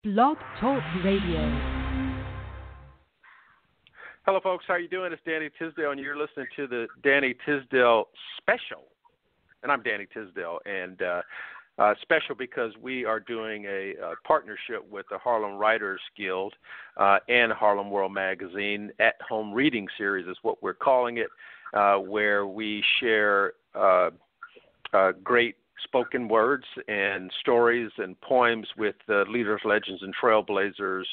Blog Talk Radio. Hello, folks. How are you doing? It's Danny Tisdale, and you're listening to the Danny Tisdale Special. And I'm Danny Tisdale, and special because we are doing a partnership with the Harlem Writers Guild and Harlem World Magazine. At-home reading series is what we're calling it, where we share great spoken words and stories and poems with leaders, legends, and trailblazers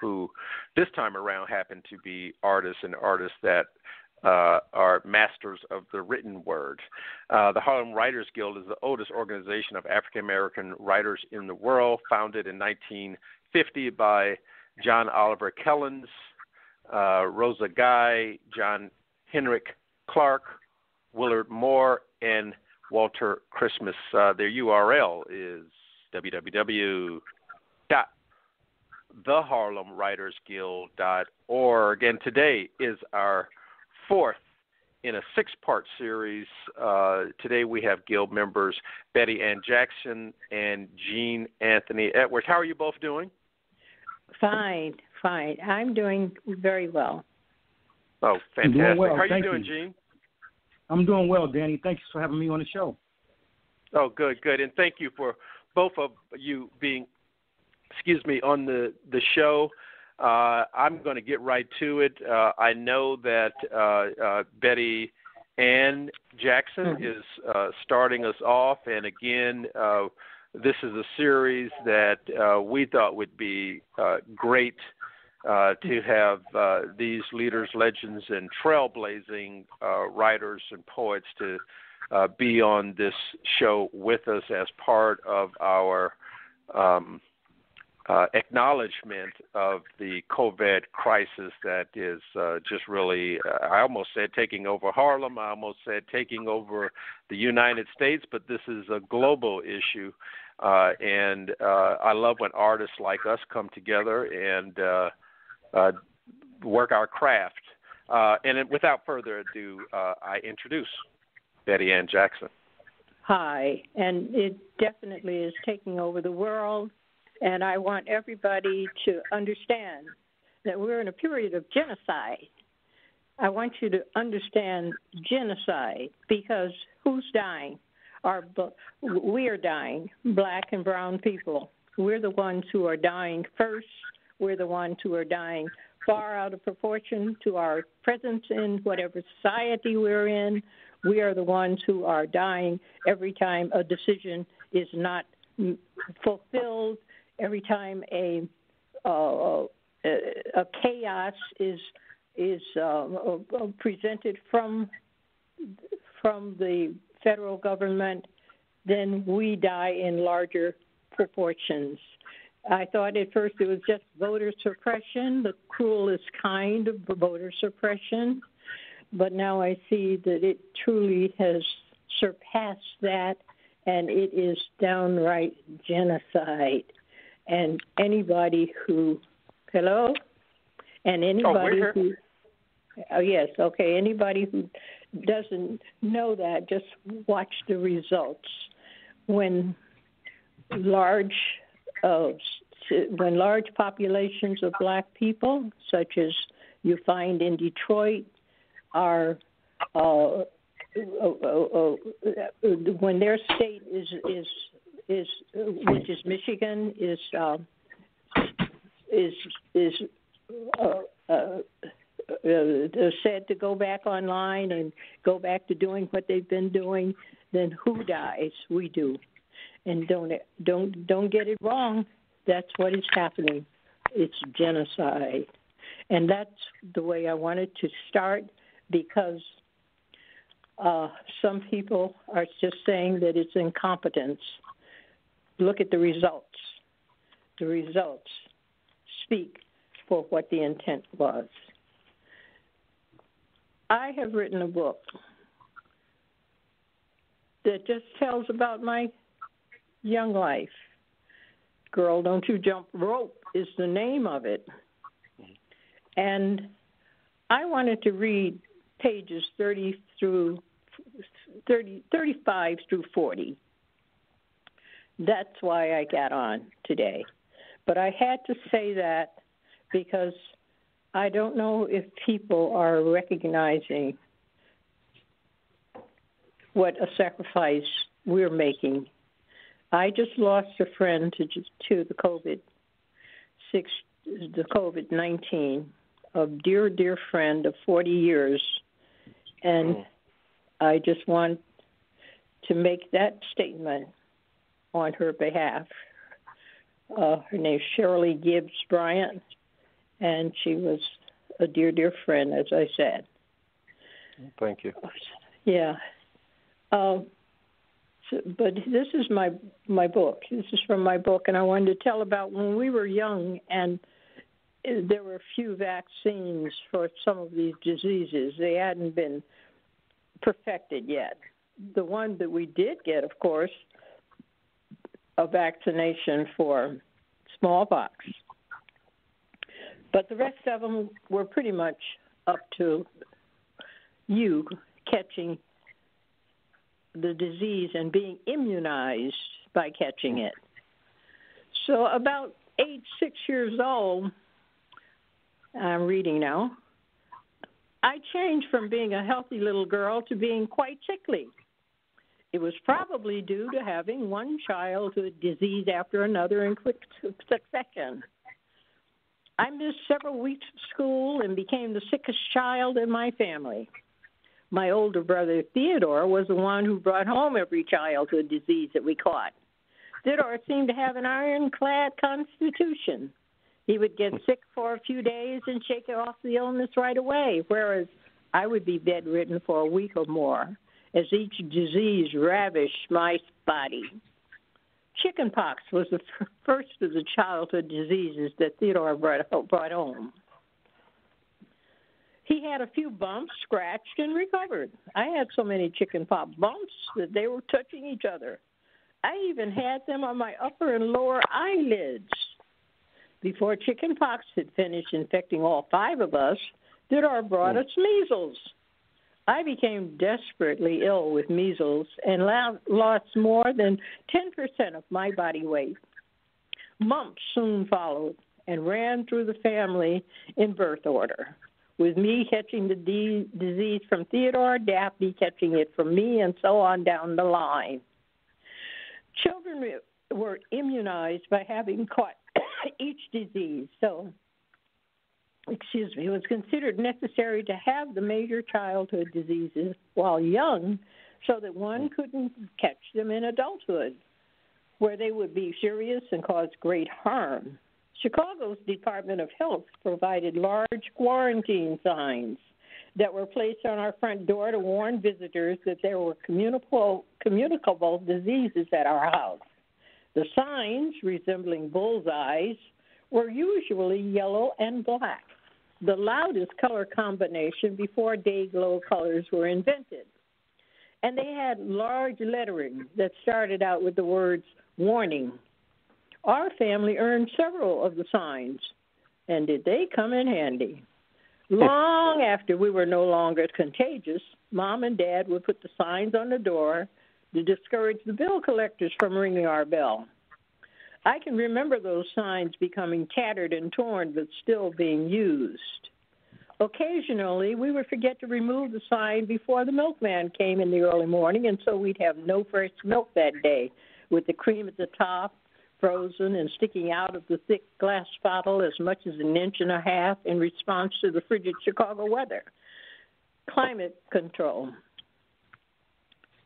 who this time around happen to be artists that are masters of the written word. The Harlem Writers Guild is the oldest organization of African-American writers in the world, founded in 1950 by John Oliver Kellens, Rosa Guy, John Henrik Clark, Willard Moore, and Walter Christmas. Their URL is www.theharlemwritersguild.org. And today is our fourth in a six-part series. Today we have Guild members Betty Ann Jackson and Jean Anthony Edwards. How are you both doing? Fine. I'm doing very well. Oh, fantastic. Well. How are you Thank doing, Jean? I'm doing well, Danny. Thanks for having me on the show. Oh, good. And thank you for both of you being, on the show. I'm going to get right to it. I know that Betty Ann Jackson is starting us off, and again, this is a series that we thought would be great to have these leaders, legends, and trailblazing writers and poets to be on this show with us as part of our acknowledgement of the COVID crisis that is just really, I almost said taking over Harlem, I almost said taking over the United States, but this is a global issue. And I love when artists like us come together and work our craft. And without further ado, I introduce Betty Ann Jackson. Hi, and it definitely is taking over the world, and I want everybody to understand that we're in a period of genocide. I want you to understand genocide because who's dying? We are dying, black and brown people. We're the ones who are dying first. We're the ones who are dying far out of proportion to our presence in whatever society we're in. We are the ones who are dying every time a decision is not fulfilled, every time a chaos is presented from the federal government, then we die in larger proportions. I thought at first it was just voter suppression, the cruelest kind of voter suppression. But now I see that it truly has surpassed that, and it is downright genocide. And anybody who, anybody who doesn't know that, just watch the results. When large populations of black people, such as you find in Detroit, are when their state is which is Michigan is said to go back online and go back to doing what they've been doing, then who dies? We do. And don't get it wrong. That's what is happening. It's genocide. And that's the way I wanted to start, because some people are just saying that it's incompetence. Look at the results. The results speak for what the intent was. I have written a book that just tells about my young life. Girl, Don't You Jump Rope is the name of it. And I wanted to read pages 35 through 40. That's why I got on today. But I had to say that because I don't know if people are recognizing what a sacrifice we're making. I just lost a friend to the COVID-19, a dear friend of 40 years, and I just want to make that statement on her behalf. Her name's Shirley Gibbs Bryant, and she was a dear friend, as I said. Thank you. Yeah. But this is my book. This is from my book, and I wanted to tell about when we were young, and there were few vaccines for some of these diseases. They hadn't been perfected yet. The one that we did get, of course, a vaccination for smallpox. But the rest of them were pretty much up to you catching the disease and being immunized by catching it. So about age 6 years old, I'm reading now, I changed from being a healthy little girl to being quite sickly. It was probably due to having one childhood disease after another in quick succession. I missed several weeks of school and became the sickest child in my family. My older brother, Theodore, was the one who brought home every childhood disease that we caught. Theodore seemed to have an ironclad constitution. He would get sick for a few days and shake off the illness right away, whereas I would be bedridden for a week or more as each disease ravished my body. Chickenpox was the first of the childhood diseases that Theodore brought home. He had a few bumps, scratched, and recovered. I had so many chickenpox bumps that they were touching each other. I even had them on my upper and lower eyelids. Before chickenpox had finished infecting all 5 of us, Theodore brought us measles. I became desperately ill with measles and lost more than 10% of my body weight. Mumps soon followed and ran through the family in birth order, with me catching the disease from Theodore, Daphne catching it from me, and so on down the line. Children were immunized by having caught each disease, so it was considered necessary to have the major childhood diseases while young so that one couldn't catch them in adulthood, where they would be serious and cause great harm. Chicago's Department of Health provided large quarantine signs that were placed on our front door to warn visitors that there were communicable diseases at our house. The signs, resembling bullseyes, were usually yellow and black, the loudest color combination before day-glow colors were invented. And they had large lettering that started out with the words, warning. Our family earned several of the signs, and did they come in handy? Long after we were no longer contagious, Mom and Dad would put the signs on the door to discourage the bill collectors from ringing our bell. I can remember those signs becoming tattered and torn, but still being used. Occasionally, we would forget to remove the sign before the milkman came in the early morning, and so we'd have no fresh milk that day, with the cream at the top, frozen and sticking out of the thick glass bottle as much as 1.5 inches in response to the frigid Chicago weather. Climate control.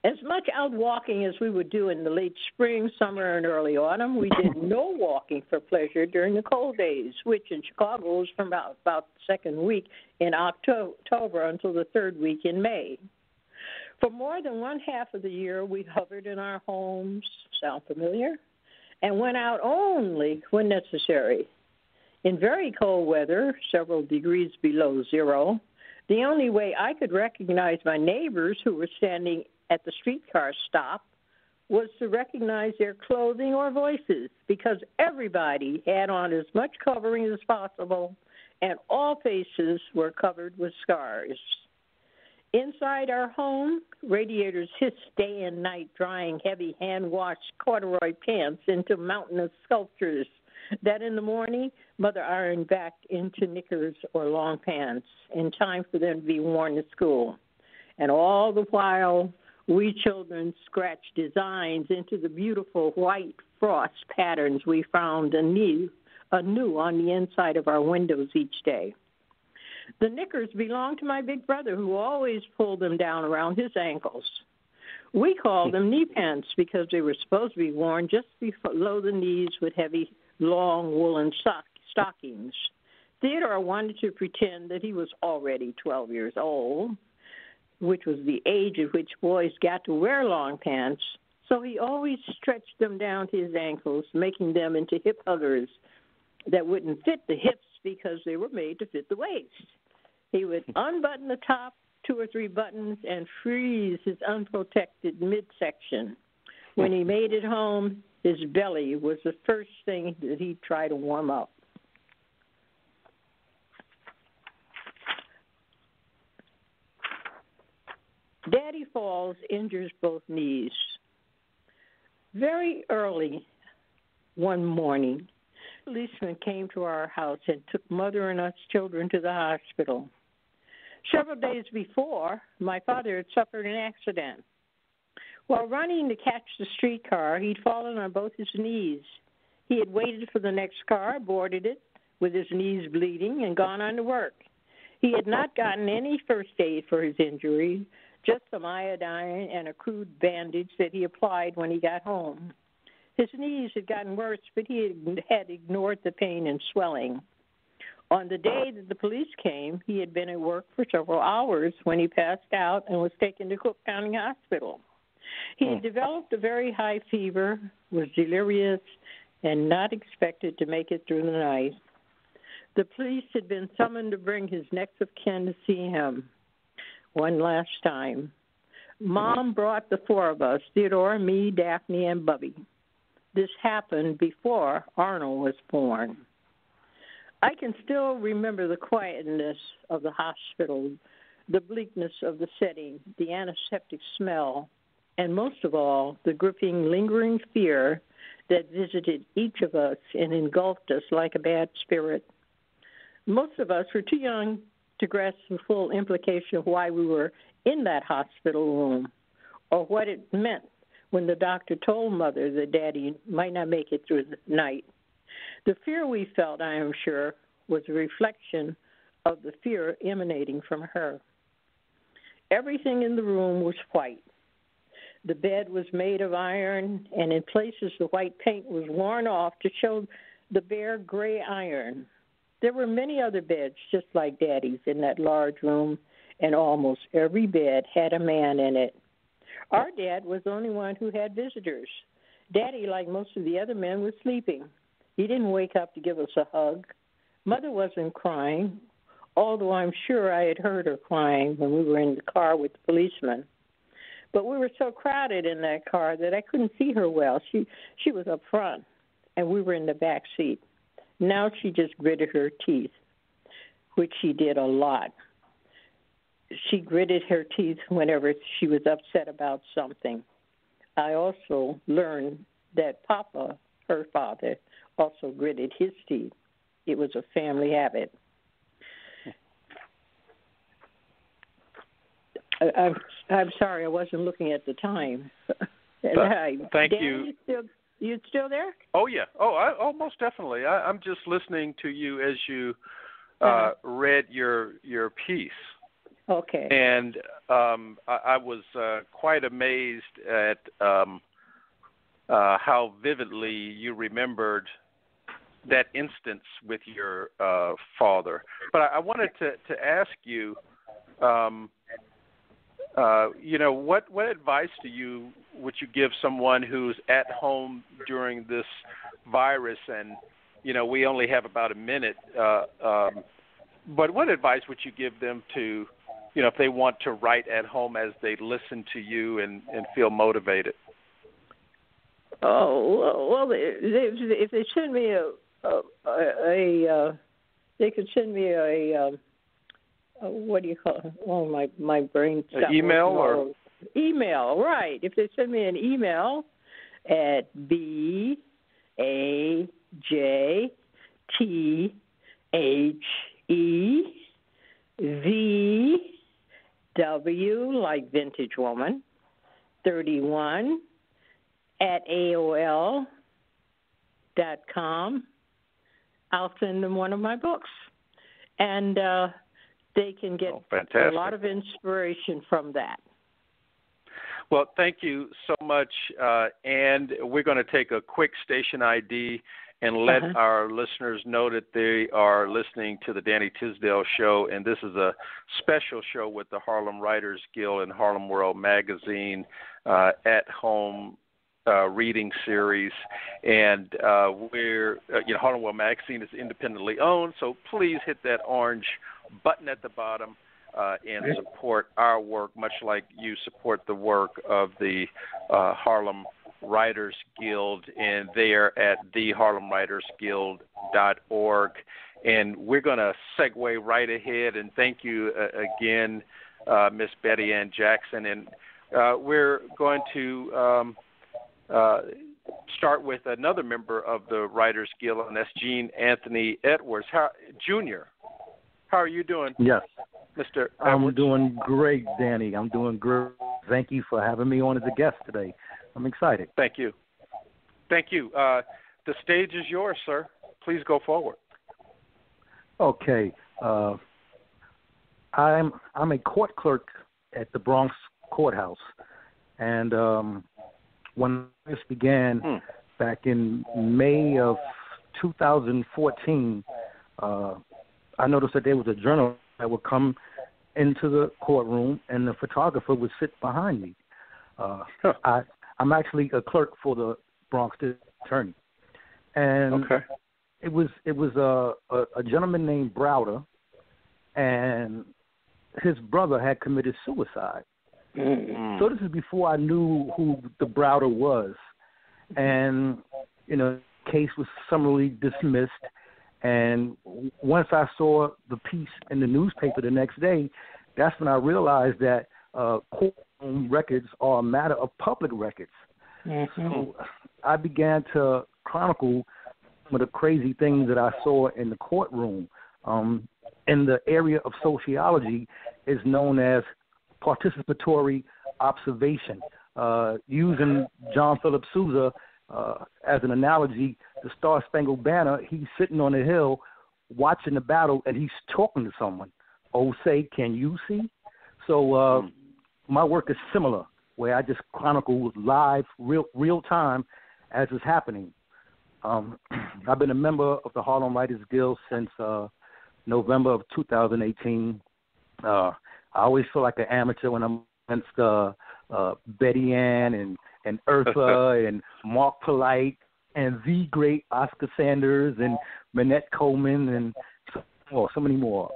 As much out walking as we would do in the late spring, summer, and early autumn, we did no walking for pleasure during the cold days, which in Chicago was from about the second week in October until the third week in May. For more than one half of the year, we hovered in our homes, sound familiar, and went out only when necessary. In very cold weather, several degrees below zero, the only way I could recognize my neighbors who were standing at the streetcar stop was to recognize their clothing or voices, because everybody had on as much covering as possible, and all faces were covered with scars. Inside our home, radiators hissed day and night, drying heavy hand-washed corduroy pants into mountainous sculptures That in the morning, Mother ironed back into knickers or long pants in time for them to be worn to school. And all the while, we children scratched designs into the beautiful white frost patterns we found anew on the inside of our windows each day. The knickers belonged to my big brother, who always pulled them down around his ankles. We called them knee pants because they were supposed to be worn just below the knees with heavy, long woolen stockings. Theodore wanted to pretend that he was already 12 years old, which was the age at which boys got to wear long pants, so he always stretched them down to his ankles, making them into hip huggers that wouldn't fit the hips because they were made to fit the waist. He would unbutton the top 2 or 3 buttons and freeze his unprotected midsection. When he made it home, his belly was the first thing that he'd try to warm up. Daddy falls, injures both knees. Very early one morning, a policeman came to our house and took Mother and us children to the hospital. Several days before, my father had suffered an accident. While running to catch the streetcar, he'd fallen on both his knees. He had waited for the next car, boarded it with his knees bleeding, and gone on to work. He had not gotten any first aid for his injury, just some iodine and a crude bandage that he applied when he got home. His knees had gotten worse, but he had ignored the pain and swelling. On the day that the police came, he had been at work for several hours when he passed out and was taken to Cook County Hospital. He had developed a very high fever, was delirious, and not expected to make it through the night. The police had been summoned to bring his next of kin to see him one last time. Mom brought the 4 of us, Theodore, me, Daphne, and Bubby. This happened before Arnold was born. I can still remember the quietness of the hospital, the bleakness of the setting, the antiseptic smell, and most of all, the gripping, lingering fear that visited each of us and engulfed us like a bad spirit. Most of us were too young to grasp the full implication of why we were in that hospital room or what it meant when the doctor told Mother that Daddy might not make it through the night. The fear we felt, I am sure, was a reflection of the fear emanating from her. Everything in the room was white. The bed was made of iron, and in places the white paint was worn off to show the bare gray iron. There were many other beds just like Daddy's in that large room, and almost every bed had a man in it. Our dad was the only one who had visitors. Daddy, like most of the other men, was sleeping. He didn't wake up to give us a hug. Mother wasn't crying, although I'm sure I had heard her crying when we were in the car with the policeman. But we were so crowded in that car that I couldn't see her well. She was up front, and we were in the back seat. Now she just gritted her teeth, which she did a lot. She gritted her teeth whenever she was upset about something. I also learned that Papa, her father, also gritted his teeth. It was a family habit. I'm sorry, I wasn't looking at the time. Thank Dan, you. You still there? Oh yeah. Oh, most definitely. I'm just listening to you as you read your piece. Okay. And I was quite amazed at how vividly you remembered that instance with your father. But I wanted to ask you, what advice would you give someone who's at home during this virus? And we only have about a minute. But what advice would you give them to, if they want to write at home as they listen to you and feel motivated? Oh well, if they send me they could send me a what do you call it? Oh, my brain. Email or email, right? If they send me an email at BACK JTHEVW, like vintage woman, 31 at AOL.com. I'll send them one of my books. And they can get a lot of inspiration from that. Well, thank you so much. And we're going to take a quick station ID and let our listeners know that they are listening to the Danny Tisdale Show. And this is a special show with the Harlem Writers Guild and Harlem World Magazine at-home reading series. And Harlem World Magazine is independently owned, so please hit that orange button at the bottom and support our work, much like you support the work of the Harlem Writers Guild, and they are at theharlemwritersguild.org. And we're going to segue right ahead, and thank you again, Miss Betty Ann Jackson. And we're going to start with another member of the Writers Guild, and that's Gene Anthony Edwards. Jr., how are you doing? Yes. Mr. Edwards? I'm doing great, Danny. I'm doing great. Thank you for having me on as a guest today. I'm excited. Thank you. Thank you. The stage is yours, sir. Please go forward. Okay. I'm a court clerk at the Bronx Courthouse, and when this began back in May of 2014, I noticed that there was a journalist that would come into the courtroom, and the photographer would sit behind me. I'm actually a clerk for the Bronx District Attorney, and it was a gentleman named Browder, and his brother had committed suicide. So this is before I knew who the Browder was, and the case was summarily dismissed. And once I saw the piece in the newspaper the next day, that's when I realized that courtroom records are a matter of public records. So I began to chronicle some of the crazy things that I saw in the courtroom. In the area of sociology is known as participatory observation. Using John Philip Sousa as an analogy, the Star-Spangled Banner, he's sitting on a hill watching the battle, and he's talking to someone. Oh, say, can you see? So my work is similar, where I just chronicle live, real time as it's happening. I've been a member of the Harlem Writers Guild since November of 2018. I always feel like an amateur when I'm against Betty Ann and Eartha and Mark Polite and the great Oscar Sanders and Manette Coleman and so many more.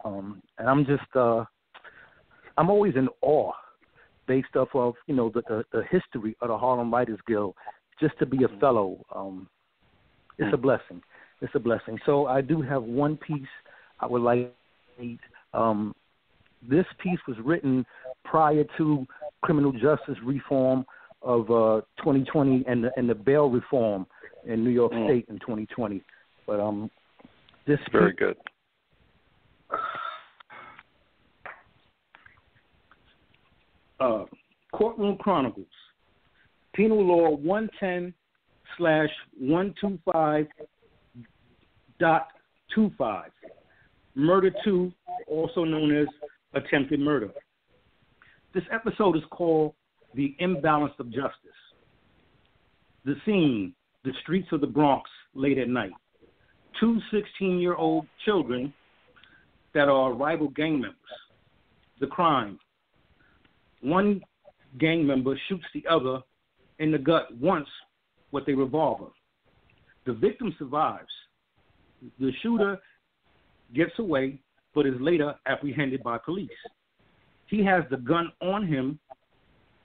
And I'm just I'm always in awe based off of the history of the Harlem Writers Guild. Just to be a fellow, it's a blessing. It's a blessing. So I do have one piece I would like to read. This piece was written prior to criminal justice reform of 2020 and the bail reform in New York State in 2020. But this very good. Courtroom Chronicles, Penal Law 110/125.25, Murder 2, also known as attempted murder. This episode is called The Imbalance of Justice. The scene, the streets of the Bronx late at night. 2 16-year-old children that are rival gang members. The crime. One gang member shoots the other in the gut once with a revolver. The victim survives. The shooter gets away, but is later apprehended by police. He has the gun on him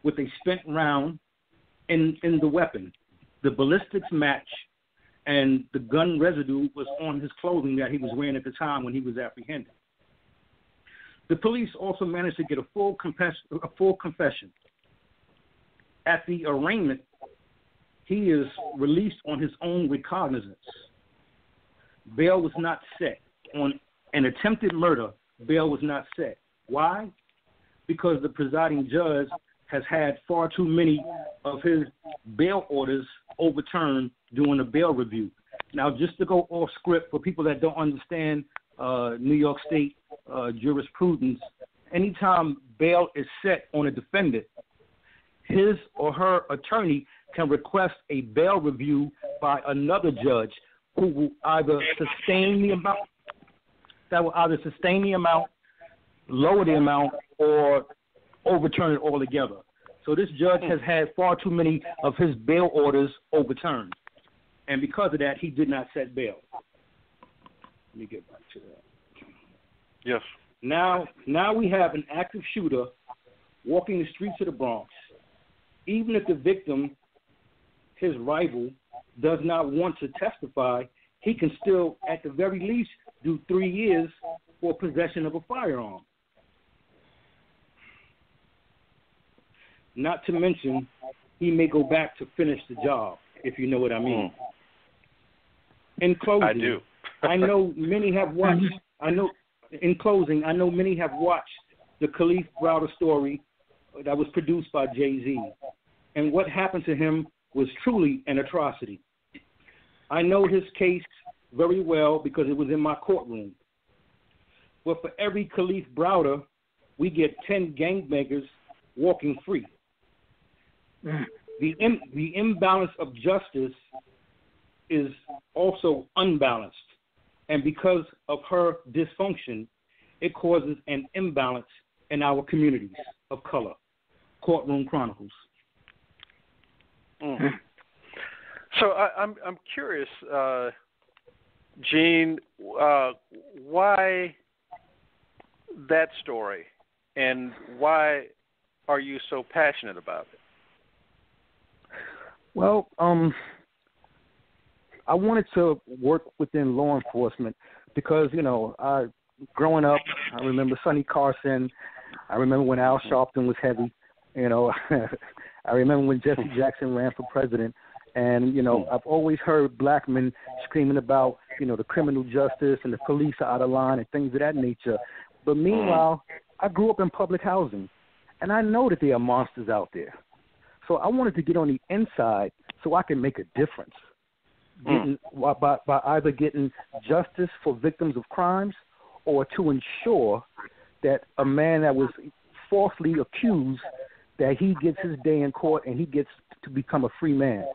with a spent round in the weapon. The ballistics match, and the gun residue was on his clothing that he was wearing at the time when he was apprehended. The police also managed to get a full confession. At the arraignment, he is released on his own recognizance. bail was not set. On an attempted murder, bail was not set. Why? Because the presiding judge has had far too many of his bail orders overturned during the bail review. Now, just to go off script for people that don't understand New York State jurisprudence, anytime bail is set on a defendant, his or her attorney can request a bail review by another judge who will either sustain the amount, lower the amount, or overturn it altogether. So this judge has had far too many of his bail orders overturned. And because of that, he did not set bail. Let me get back to that. Yes. Now we have an active shooter walking the streets of the Bronx. Even if the victim, his rival, does not want to testify, he can still, at the very least, do 3 years for possession of a firearm. Not to mention, he may go back to finish the job, if you know what I mean. In closing, I do. I know many have watched. In closing, I know many have watched the Kalief Browder story that was produced by Jay-Z, and what happened to him was truly an atrocity. I know his case very well because it was in my courtroom. But for every Kalief Browder, we get 10 gangbangers walking free. The imbalance of justice is also unbalanced. And because of her dysfunction, it causes an imbalance in our communities of color. Courtroom Chronicles. So I'm curious, Gene, why that story, and why are you so passionate about it? Well, I wanted to work within law enforcement because, growing up, I remember Sonny Carson. I remember when Al Sharpton was heavy. I remember when Jesse Jackson ran for president. And, I've always heard black men screaming about, the criminal justice and the police are out of line and things of that nature. But meanwhile, I grew up in public housing, and I know that there are monsters out there. So I wanted to get on the inside so I can make a difference. By either getting justice for victims of crimes or to ensure that a man that was falsely accused, that he gets his day in court and he gets to become a free man.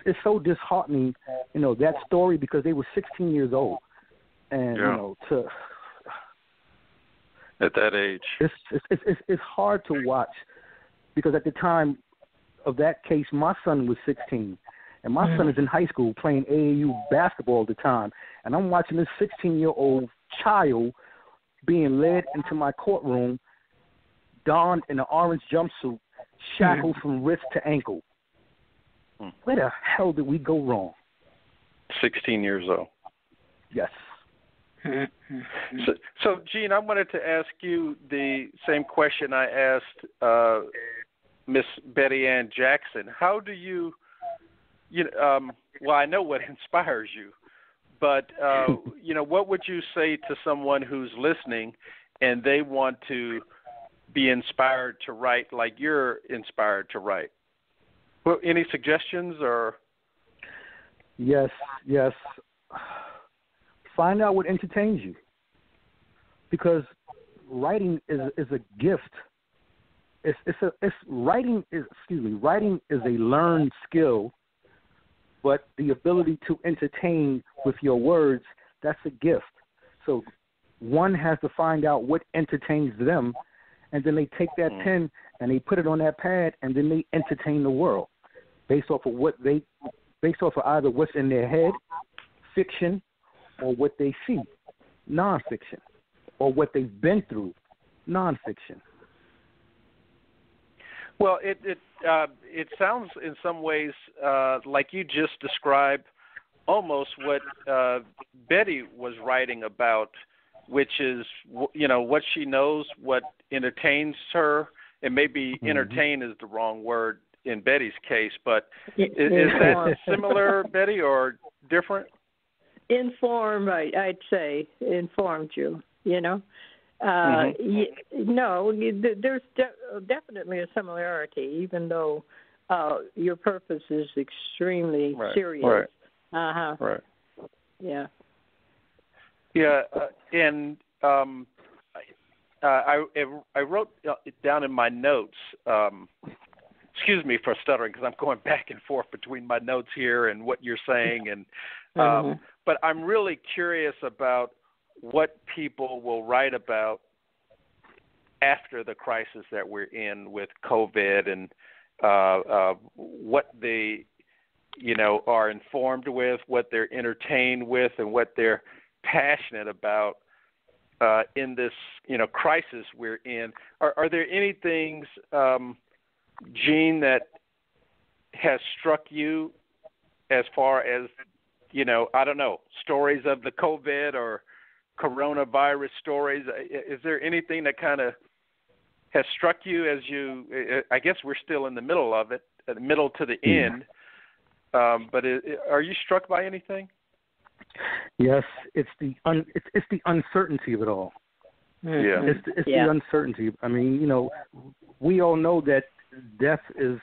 It's so disheartening, that story, because they were 16 years old. And, at that age. It's hard to watch because at the time of that case, my son was 16. And my son is in high school playing AAU basketball at the time. And I'm watching this 16-year-old child being led into my courtroom, donned in an orange jumpsuit, shackled from wrist to ankle. Where the hell did we go wrong? 16 years old. Yes. So, Gene, I wanted to ask you the same question I asked Miss Betty Ann Jackson. How do you well, I know what inspires you, but, what would you say to someone who's listening and they want to be inspired to write like you're inspired to write? Well, any suggestions or? Yes. Find out what entertains you, because writing is a gift. Writing is a learned skill, but the ability to entertain with your words, that's a gift. So one has to find out what entertains them, and then they take that pen and they put it on that pad, and then they entertain the world based off of either what's in their head, fiction, or what they see, nonfiction, or what they've been through, nonfiction. Well, it sounds in some ways like you just described almost what Betty was writing about, which is what she knows, what entertains her, and maybe entertain is the wrong word in Betty's case, but is that similar, Betty, or different? Informed, I'd say, informed you, you know. No, there's definitely a similarity, even though your purpose is extremely serious. Right. Right. Yeah. Yeah, and I wrote it down in my notes. Excuse me for stuttering because I'm going back and forth between my notes here and what you're saying, and but I'm really curious about what people will write about after the crisis that we're in with COVID, and what they, are informed with, what they're entertained with, and what they're passionate about in this, crisis we're in. Are there any things, Gene, that has struck you as far as, I don't know, stories of the COVID or coronavirus stories? Is there anything that kind of has struck you as I guess we're still in the middle of it, the middle to the end, but are you struck by anything? Yes, it's the uncertainty of it all. Yeah, it's the uncertainty. I mean, we all know that death is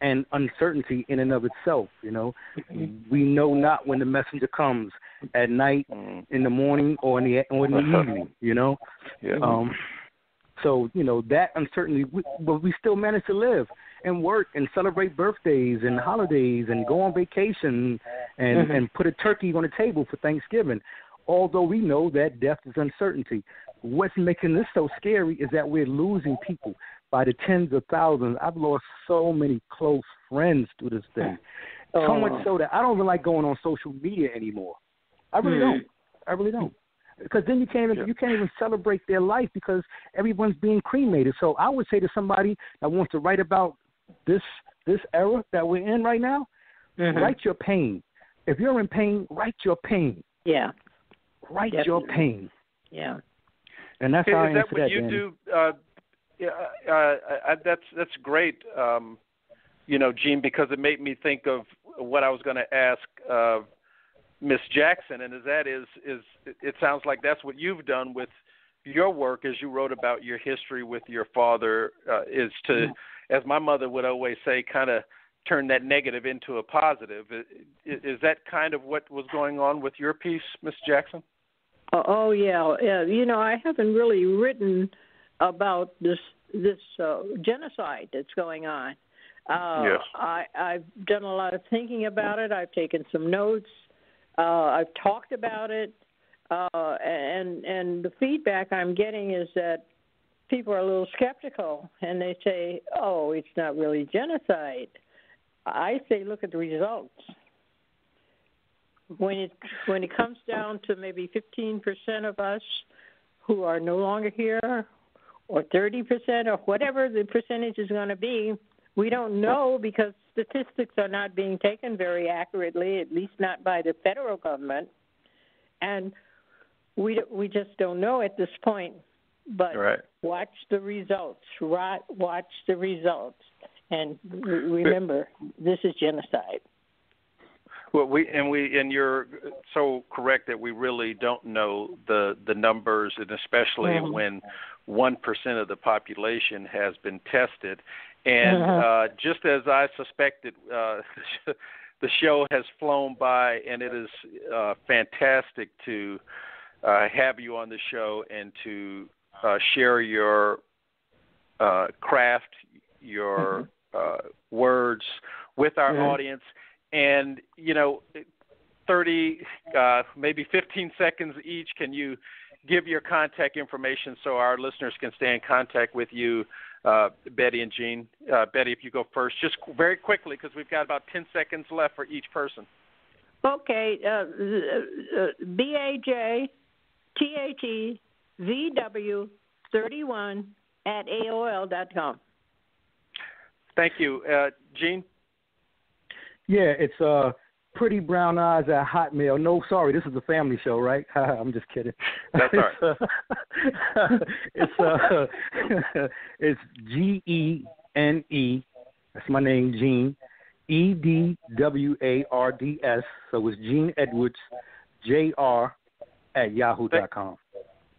an uncertainty in and of itself. We know not when the messenger comes, at night, in the morning, or in the evening. So that uncertainty, but we still manage to live and work and celebrate birthdays and holidays and go on vacation and put a turkey on the table for Thanksgiving. Although we know that death is uncertainty. What's making this so scary is that we're losing people by the tens of thousands. I've lost so many close friends through this thing. So much so that I don't even like going on social media anymore. I really don't. Because then you can't even celebrate their life because everyone's being cremated. So I would say to somebody that wants to write about this era that we're in right now, write your pain. If you're in pain, write your pain. Yeah. Write your pain. Yeah. And that's how I answer that. Is that what you do? That's great, Gene, because it made me think of what I was going to ask Miss Jackson, and it sounds like that's what you've done with your work as you wrote about your history with your father, is to, as my mother would always say, kind of turn that negative into a positive. Is that kind of what was going on with your piece, Miss Jackson? Oh yeah. I haven't really written about this genocide that's going on. Yes. I've done a lot of thinking about it. I've taken some notes. I've talked about it, and the feedback I'm getting is that people are a little skeptical, and they say, "Oh, it's not really genocide." I say, look at the results. When it comes down to maybe 15% of us who are no longer here, or 30%, or whatever the percentage is going to be, we don't know because statistics are not being taken very accurately, at least not by the federal government, and we just don't know at this point. But watch the results. Watch the results, and remember, this is genocide. Well, and you're so correct that we really don't know the numbers, and especially when 1% of the population has been tested. And just as I suspected, the show has flown by, and it is fantastic to have you on the show and to share your craft, your words with our audience. And, 30, maybe 15 seconds each, can you give your contact information so our listeners can stay in contact with you, Betty and Gene? Betty, if you go first, just very quickly, because we've got about 10 seconds left for each person. Okay. BAJTATVW31@AOL.com. Thank you. Gene? Yeah, it's Pretty Brown Eyes at Hotmail. No, sorry, this is a family show, right? I'm just kidding. That's all right. It's GENE That's my name, Gene, EDWARDS. So it's Gene Edwards, JR@yahoo.com.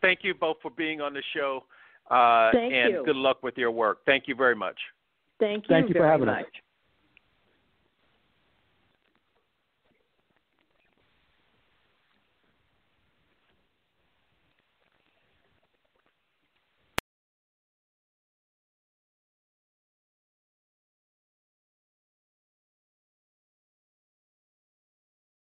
Thank you both for being on the show, Thank and you. good luck with your work. Thank you very much. Thank you for very having much. us.